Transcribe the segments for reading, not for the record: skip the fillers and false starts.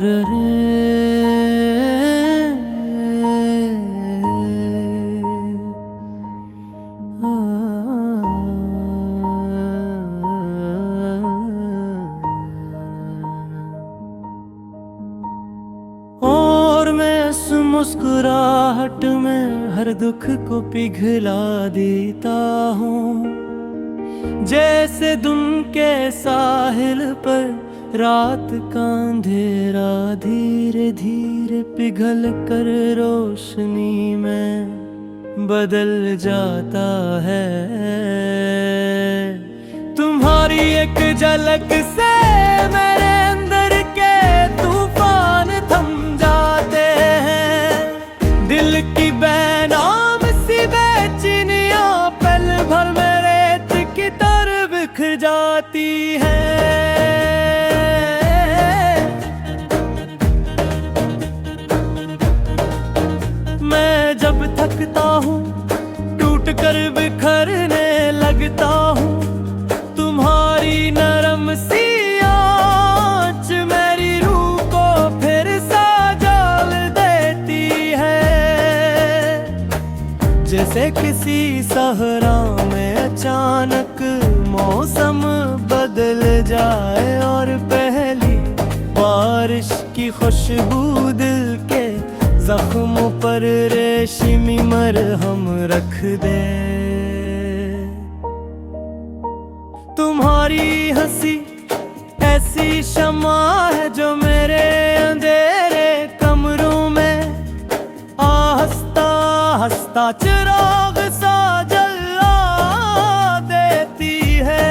और मैं इस मुस्कुराहट में हर दुख को पिघला देता हूँ। जैसे दुम के साहिल पर रात का अंधेरा धीरे धीरे पिघल कर रोशनी में बदल जाता है। तुम्हारी एक झलक से मेरे अंदर के तूफान थम जाते हैं। दिल की बेनाम सी बेचैनियां पल भर में रेत की तरह बिखर जाती है। मैं जब थकता हूँ टूट कर बिखरने लगता हूँ, तुम्हारी नरम सी आँच मेरी रूह को फिर संजाल देती है। जैसे किसी सहरा में अचानक मौसम बदल जाए और पहली बारिश की खुशबू दिल के जख्मों पर रेशमी मरहम रख दे। तुम्हारी हंसी ऐसी शम्मा है जो मेरे अंधेरे कमरों में आहिस्ता आहिस्ता चिराग सा जला देती है।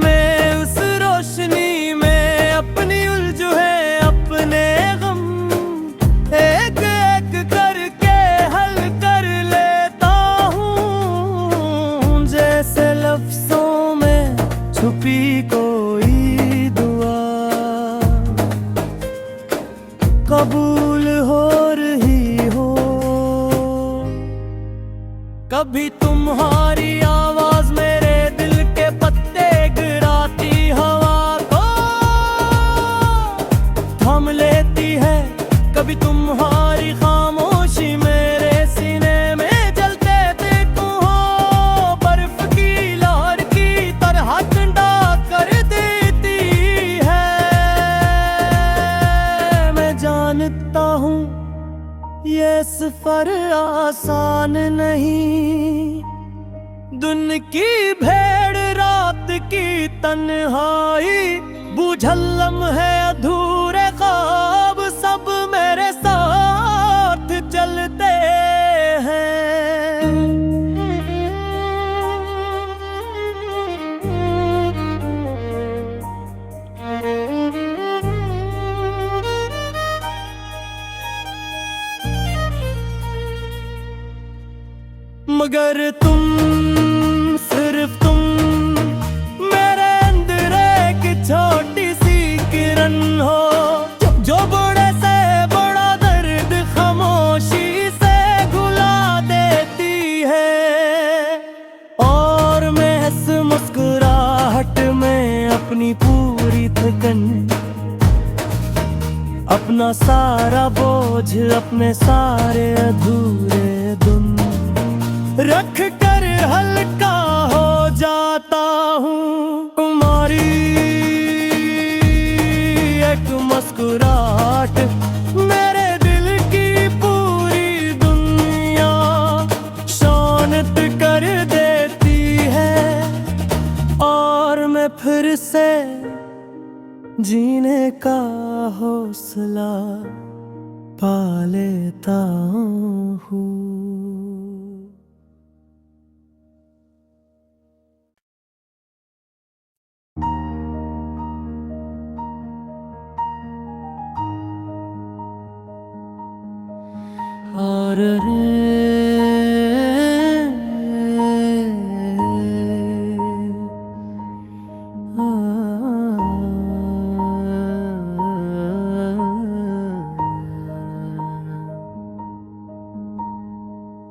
मैं उस रोशनी में अपनी उलझे अपने गम एक एक करके हल कर लेता हूँ। जैसे लफ्जों में छुपी कोई दुआ कबूल हो रही हो। कभी तुम्हारी आवाज मेरे दिल के पत्ते गिराती हवा को थाम लेती है। कभी तुम्हारी खामोशी मेरे सीने में जलते देखूं हो बर्फ की लहर की तरह ठंडा कर देती है। मैं जानता हूँ ये सफर आसान नहीं, दिन की भेड़ रात की तन्हाई बूझल लम्हे अधूरे ख्वाब सब मेरे साथ चलते हैं। मगर तुम सिर्फ तुम मेरे अंदर एक छोटी सी किरण हो जो बड़े से बड़ा दर्द खामोशी से घुला देती है। और मैं इस मुस्कुराहट में अपनी पूरी थकन अपना सारा बोझ अपने सारे अधूरे दिन रख कर हल्का हो जाता हूँ। तुम्हारी एक मुस्कुराहट मेरे दिल की पूरी दुनिया शांत कर देती है। और मैं फिर से जीने का हौसला पा लेता हूँ।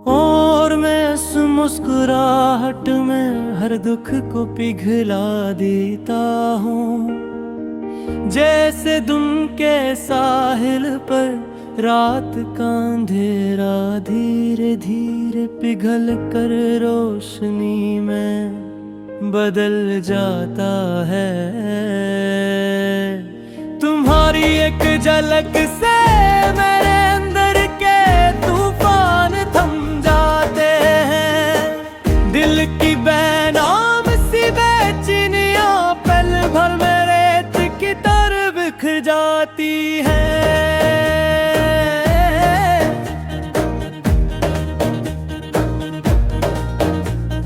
और मैं इस मुस्कुराहट में हर दुख को पिघला देता हूँ। जैसे दुन के साहिल पर रात का अंधेरा धीरे धीरे पिघल कर रोशनी में बदल जाता है। तुम्हारी एक झलक से मेरे अंदर के तूफान थम जाते हैं। दिल की बेनाम सी बेचैनियां पल भर में रेत की तरह बिखर जाती है।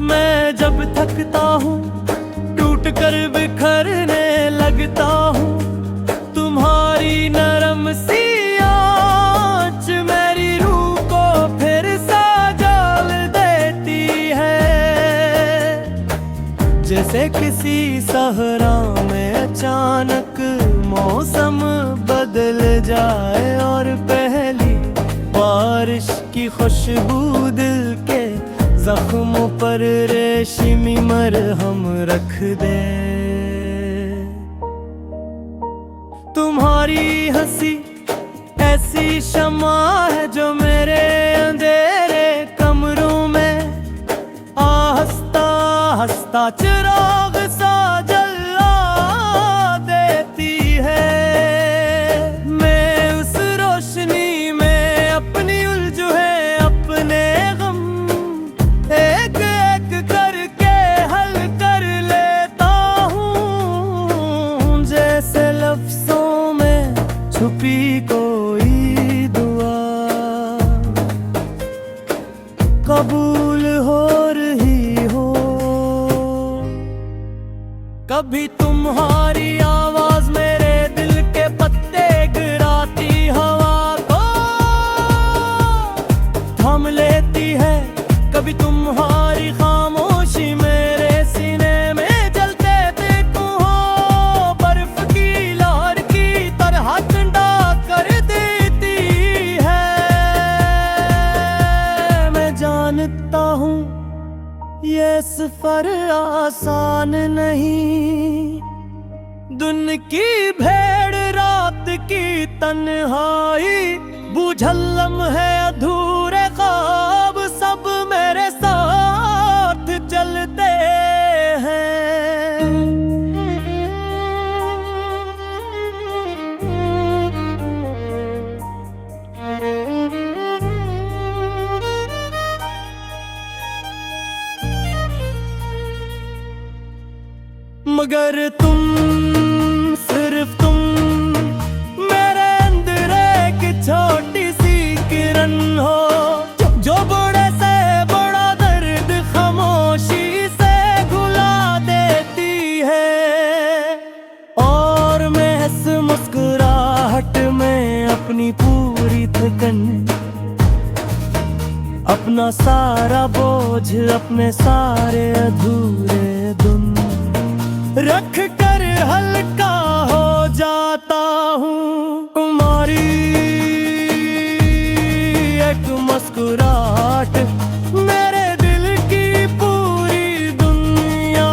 मैं जब थकता हूँ टूट कर बिखरने लगता हूँ, तुम्हारी नरम सी आँच मेरी रूह को फिर सजाल देती है। जैसे किसी सहरा में अचानक मौसम बदल जाए और पहली बारिश की खुशबू दिल के जख्मों पर रेशमी मरहम रख दे। तुम्हारी हंसी ऐसी शम्मा है जो मेरे अंधेरे कमरों में आहिस्ता आहिस्ता चिराग सा जला देती है। मैं उस रोशनी में अपनी उलझे अपने गम एक एक करके हल कर लेता हूँ। जैसे लफ्जों में छुपी कोई दुआ कबूल हो रही हो। कभी तुम्हारी आवाज मेरे दिल के पत्ते गिराती हवा को थाम लेती है। कभी तुम्हारी खामोशी मेरे सीने में जलते देखूं हो बर्फ की लहर की तरह ठंडा कर देती है। मैं जानता हूँ ये सफर आसान नहीं, दिन की भेड़ रात की तन्हाई बूझल लम्हे अधूरे ख्वाब सब मेरे साथ चलते हैं। मगर तुम सिर्फ तुम मेरे अंदर एक छोटी सी किरण हो जो बड़े से बड़ा दर्द खामोशी से घुला देती है। और मैं इस मुस्कुराहट में अपनी पूरी थकन अपना सारा बोझ अपने सारे अधूरे दिन रख कर हल्का हो जाता हूँ। तुम्हारी एक मुस्कुराहट मेरे दिल की पूरी दुनिया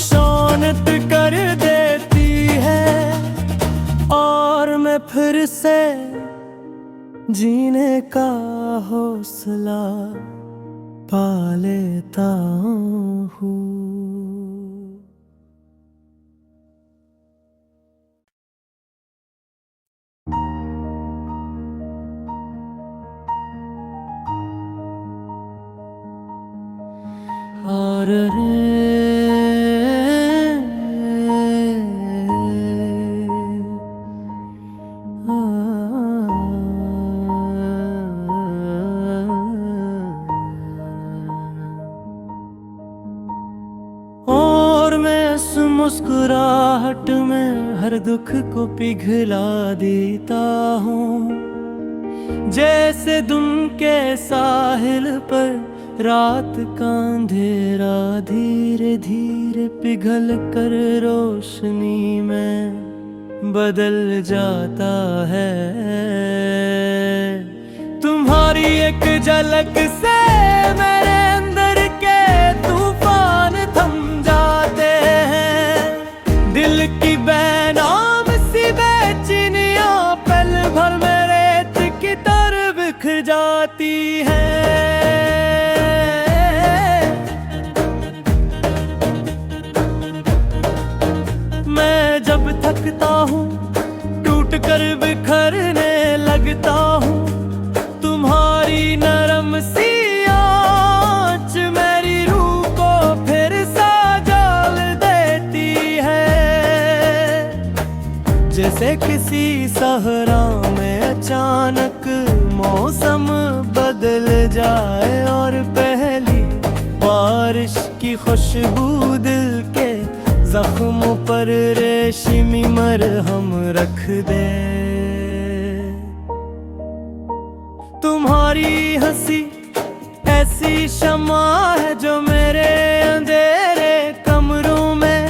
शांत कर देती है। और मैं फिर से जीने का हौसला पा लेता हूँ। और मैं इस मुस्कुराहट में हर दुख को पिघला देता हूँ। जैसे दुन के साहिल पर रात का अंधेरा धीरे धीरे पिघल कर रोशनी में बदल जाता है। तुम्हारी एक झलक से मेरे अंदर के तूफान थम जाते हैं। दिल की बेना है। मैं जब थकता हूँ टूट कर बिखरने लगता हूँ, तुम्हारी नरम सी आँच मेरी रूह को फिर संजाल देती है। जैसे किसी सहरा में अचानक मौसम बदल जाए और पहली बारिश की खुशबू दिल के जख्मों पर रेशमी मरहम रख दे। तुम्हारी हंसी ऐसी शम्मा है जो मेरे अंधेरे कमरों में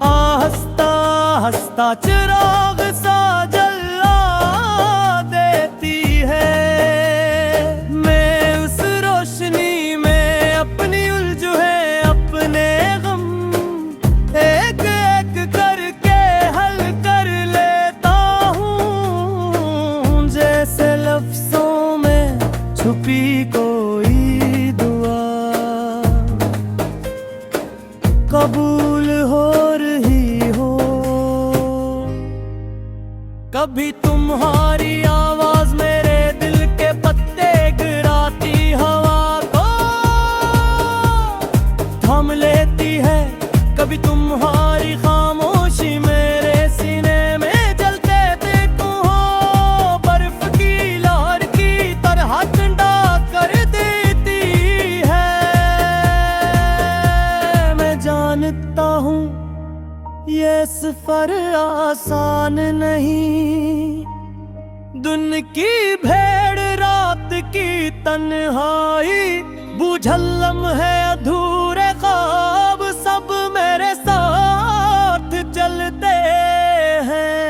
आहिस्ता आहिस्ता चिराग सा जला देती है। मैं उस रोशनी में अपनी उलझे अपने गम एक एक करके हल कर लेता हूँ, जैसे लफ्जों में छुपी कोई दुआ कबूल हो रही हो। कभी तुम्हारी आवाज मेरे दिल के पत्ते गिराती हवा को थाम लेती है, कभी तुम्हारी खामोशी मेरे सीने में जलते देखूं हो बर्फ की लहर की तरह ठंडा कर देती है। मैं जानता हूँ ये सफर आसान नहीं, दिन की भेड़ रात की तन्हाई बूझल लम्हे अधूरे ख्वाब सब मेरे साथ चलते हैं।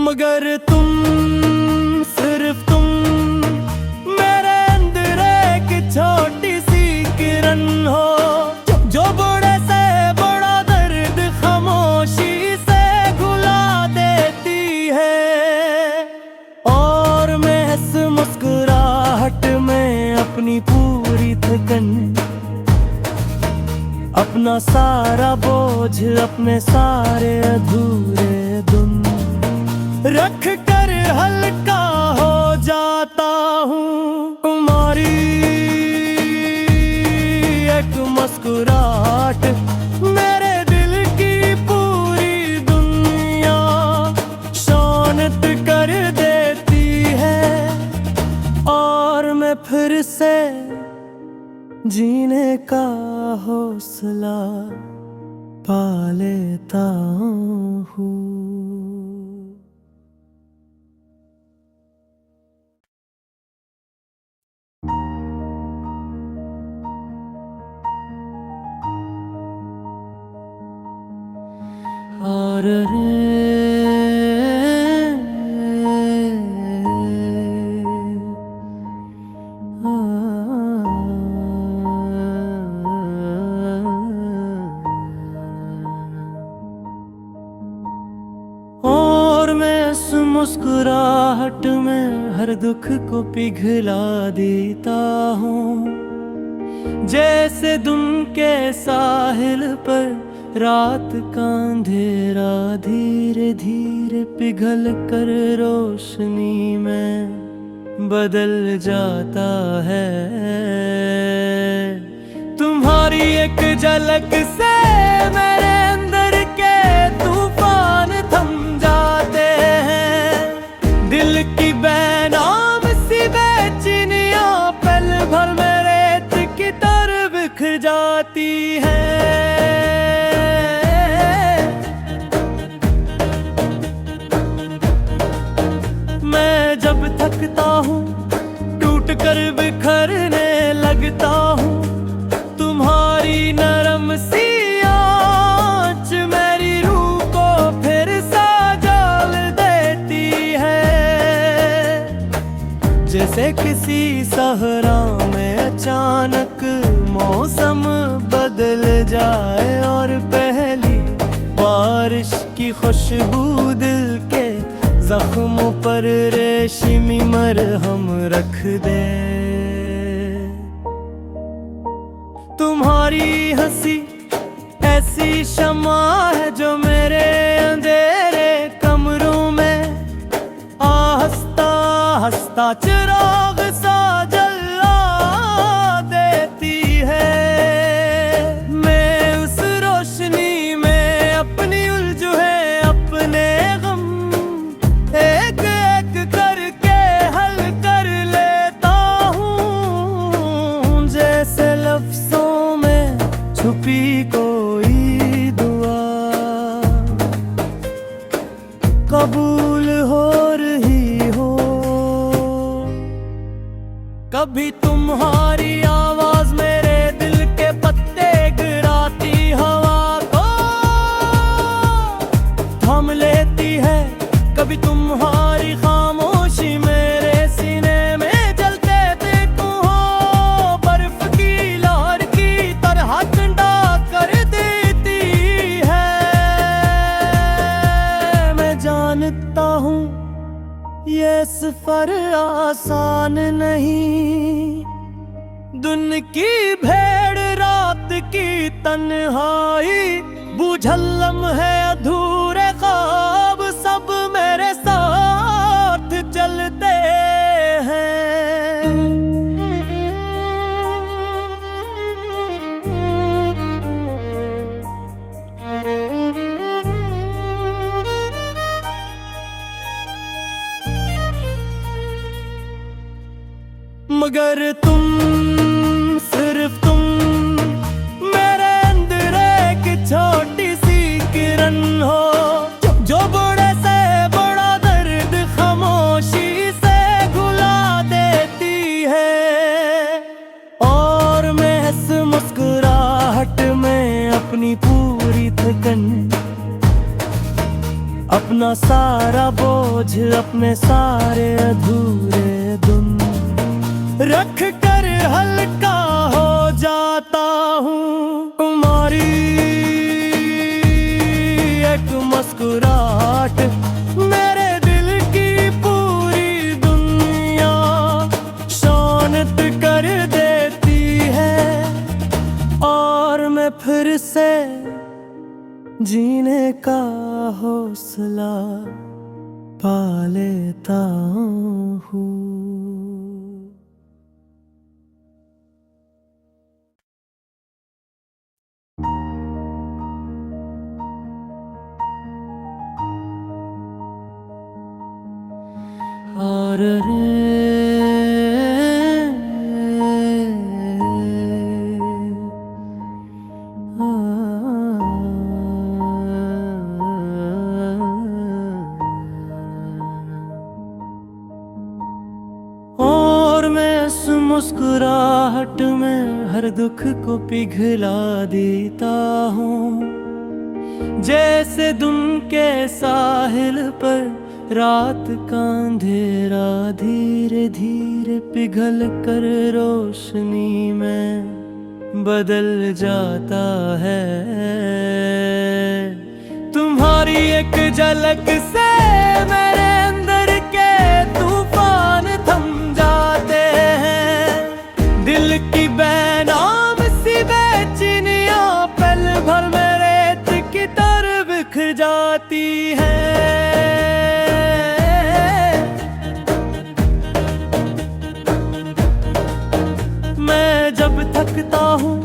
मगर तुम सिर्फ तुम मेरे अंदर एक छोटी सी किरण हो जो बड़े से बड़ा दर्द खामोशी से घुला देती है। और मैं इस मुस्कुराहट में अपनी पूरी थकन अपना सारा बोझ अपने सारे अधूरे दिन रख कर हल्का हो जाता हूँ। तुम्हारी एक मुस्कुराहट मेरे दिल की पूरी दुनिया शांत कर देती है, और मैं फिर से जीने का हौसला पा लेता हूँ। और मैं इस मुस्कुराहट में हर दुख को पिघला देता हूँ, जैसे दिन के साहिल पर रात का अंधेरा धीरे धीरे पिघल कर रोशनी में बदल जाता है। तुम्हारी एक झलक से मेरे अंदर के तूफान थम जाते हैं। दिल की बेनाम सी बेचैनियां पल भर में रेत की तरह बिखर जाती है। मैं जब थकता हूँ टूट कर बिखरने लगता हूँ, तुम्हारी नरम सी आँच मेरी रूह को फिर संजाल देती है। जैसे किसी सहरा में अचानक मौसम बदल जाए और पहली बारिश की खुशबू दिल के जख्मों पर रेशमी मरहम रख दे। तुम्हारी हंसी ऐसी शम्मा है जो मेरे अंधेरे कमरों में आहिस्ता आहिस्ता चिराग सा जला देती है। मैं उस रोशनी में अपनी उलझे अपने गम एक एक करके हल कर लेता हूँ, जैसे लफ्जों में छुपी कोई दुआ कबूल हो रही हो। कभी तुम्हारी आवाज मेरे दिल के पत्ते गिराती हवा को थाम लेती है, कभी तुम्हारी खामोशी मेरे सीने में जलते देखूं हो बर्फ की लहर की तरह ठंडा कर देती है। मैं जानता हूँ ये सफर आसान नहीं, दिन की भेड़ रात की तन्हाई बूझल लम्हे अधूरे ख्वाब सब मेरे साथ चलते हैं। मगर तुम सिर्फ तुम मेरे अंदर एक छोटी सी किरण हो जो बड़े से बड़ा दर्द खामोशी से घुला देती है। और मैं इस मुस्कुराहट में अपनी पूरी थकन अपना सारा बोझ अपने सारे अधूरे दिन रख कर हल्का हो जाता हूँ। तुम्हारी एक मुस्कुराहट मेरे दिल की पूरी दुनिया शांत कर देती है और मैं फिर से जीने का हौसला पा लेता हूँ। और मैं इस मुस्कुराहट में हर दुख को पिघला देता हूँ, जैसे दिन के साहिल पर रात का अंधेरा धीरे धीरे पिघल कर रोशनी में बदल जाता है। तुम्हारी एक झलक से मेरे अंदर के तूफान थम जाते हैं, दिल की बेनाम सी बेचैनियां पल भर में रेत की तरह बिखर जाती है। जब थकता हूँ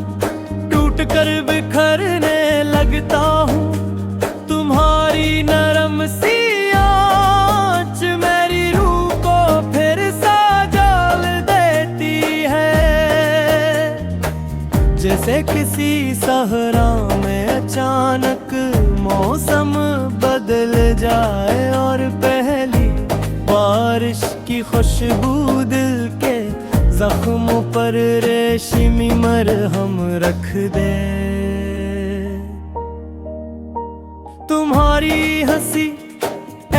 टूट कर बिखरने लगता हूँ, तुम्हारी नरम सी आँच मेरी रूह को फिर सजाल देती है। जैसे किसी सहरा में अचानक मौसम बदल जाए और पहली बारिश की खुशबू दिल के जख्मों पर रेशमी मरहम रख दे। तुम्हारी हंसी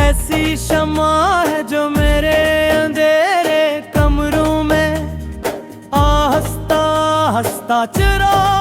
ऐसी शम्मा है जो मेरे अंधेरे कमरों में हंसता चराग